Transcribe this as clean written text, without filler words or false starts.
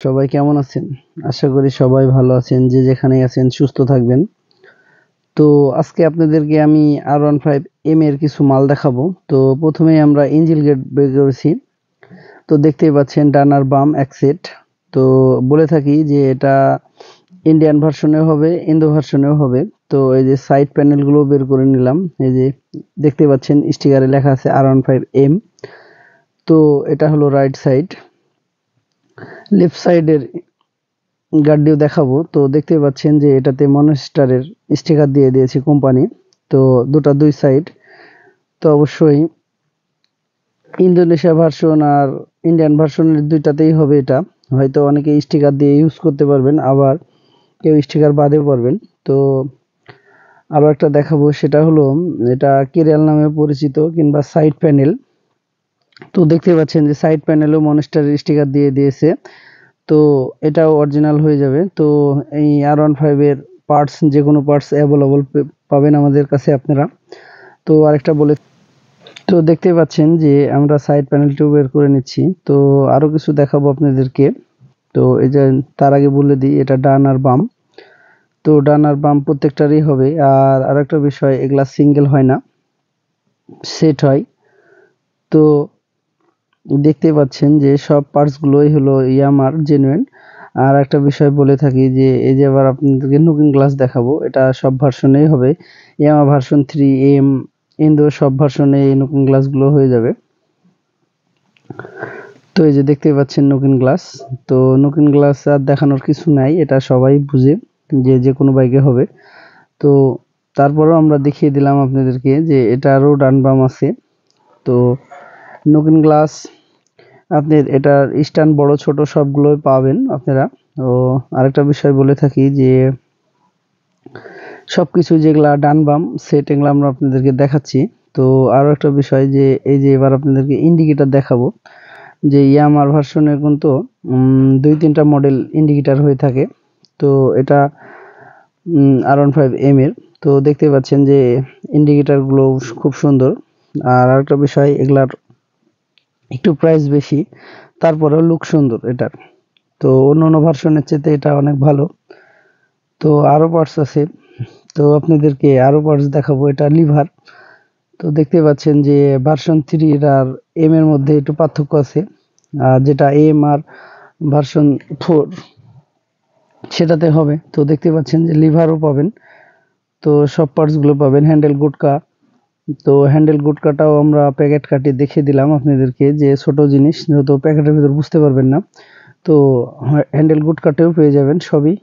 সবাই কেমন আছেন? আশা করি সবাই ভালো আছেন। যে যেখানেই আছেন সুস্থ থাকবেন। তো আজকে আপনাদেরকে আমি R15M এর কিছু মাল দেখাবো। তো প্রথমেই আমরা ইঞ্জিল গেট বের করেছি। তো দেখতেই পাচ্ছেন ডান আর বাম এক সেট। তো বলে থাকি যে এটা ইন্ডিয়ান ভার্সনেও হবে, ইন্দো ভার্সনেও হবে। তো এই যে সাইড প্যানেলগুলো বের করে নিলাম। এই যে দেখতে পাচ্ছেন স্টিকারে লেখা আছে R15M। তো এটা হলো রাইট সাইড। লেফট সাইডের গার্ডটিও দেখাবো। তো দেখতেই পাচ্ছেন যে এটাতে মনস্টারের স্টিকার দিয়ে দিয়েছে কোম্পানি। তো দুই সাইড। তো অবশ্যই ইন্দোনেশিয়া ভার্সন আর ইন্ডিয়ান ভার্সনের দুইটাতেই হবে এটা। হয়তো অনেকে স্টিকার দিয়ে ইউজ করতে পারবেন, আবার কেউ স্টিকার বাদেও পারবেন। তো আরো একটা দেখাবো, সেটা হলো এটা কেরিয়াল নামে পরিচিত কিংবা সাইড প্যানেল। তো দেখতে পাচ্ছেন যে সাইড প্যানেলও মনস্টারের স্টিকার দিয়ে দিয়েছে। তো এটাও অরিজিনাল হয়ে যাবে। তো এই R15 এর পার্টস, যেকোনো পার্টস অ্যাভেলেবল পাবেন আমাদের কাছে আপনারা। তো আরেকটা বলে, তো দেখতেই পাচ্ছেন যে আমরা সাইড প্যানেলটিও বের করে নিচ্ছি। তো আরো কিছু দেখাবো আপনাদেরকে। তো এই যে তার আগে বলে দিই, এটা ডান আর বাম। তো ডান আর বাম প্রত্যেকটারই হবে। আর আরেকটা বিষয়, এগুলা সিঙ্গেল হয় না, সেট হয়। তো দেখতেই পাচ্ছেন যে সব পার্টস গুলোই হলো ইয়ামার জেনুইন। আর একটা বিষয় বলে থাকি যে এই যে আবার আপনাদেরকে লুকিং গ্লাস দেখাবো, এটা সব ভার্সনেই হবে। ইয়ামা ভার্সন 3M, ইন্দো সব ভার্সনে এই লুকিং গ্লাস গুলো হয়ে যাবে। তো এই যে দেখতেই পাচ্ছেন লুকিং গ্লাস। তো লুকিং গ্লাস আর দেখানোর কিছু নাই, এটা সবাই বুঝে যে যে কোনো বাইকে হবে। তো তারপরেও আমরা দেখিয়ে দিলাম আপনাদেরকে যে এটারও ডান বাম আছে। তো লুকিং গ্লাস আপনার এটার স্ট্যান্ড বড় ছোট সবগুলোই পাবেন আপনারা। তো আরেকটা বিষয় বলে থাকি যে সবকিছু যেগুলা ডান বাম সেট, এগুলো আমরা আপনাদেরকে দেখাচ্ছি। তো আরো একটা বিষয় যে এই যে এবার আপনাদেরকে ইন্ডিকেটর দেখাবো। যে ইয়ামার ভার্সনে কিন্তু 2-3টা মডেল ইন্ডিকেটর হয়ে থাকে। তো এটা R15M এর। তো দেখতে পাচ্ছেন যে ইন্ডিকেটর গুলো খুব সুন্দর। আর আরেকটা বিষয়, এগুলার একটু প্রাইস বেশি, তারপরেও লুক সুন্দর এটার। তো অন্যান্য ভার্সনের চেয়ে এটা অনেক ভালো। তো আরো পার্টস আছে। তো আপনাদেরকে আরো পার্টস দেখাবো। এটা লিভার। তো দেখতে পাচ্ছেন যে ভার্সন 3 আর এম এর মধ্যে একটু পার্থক্য আছে। আর যেটা এম আর ভার্সন 4 সেটাতে হবে। তো দেখতে পাচ্ছেন যে লিভারও পাবেন। তো সব পার্টস গুলো পাবেন। হ্যান্ডেল গুটকা, তো হ্যান্ডেল গুটকাটাও আমরা প্যাকেট কাটিয়ে দেখিয়ে দিলাম আপনাদেরকে, যে ছোট জিনিস যেহেতু প্যাকেটের ভিতর বুঝতে পারবেন না। তো হ্যান্ডেল গুটকাটাও পেয়ে যাবেন সবই।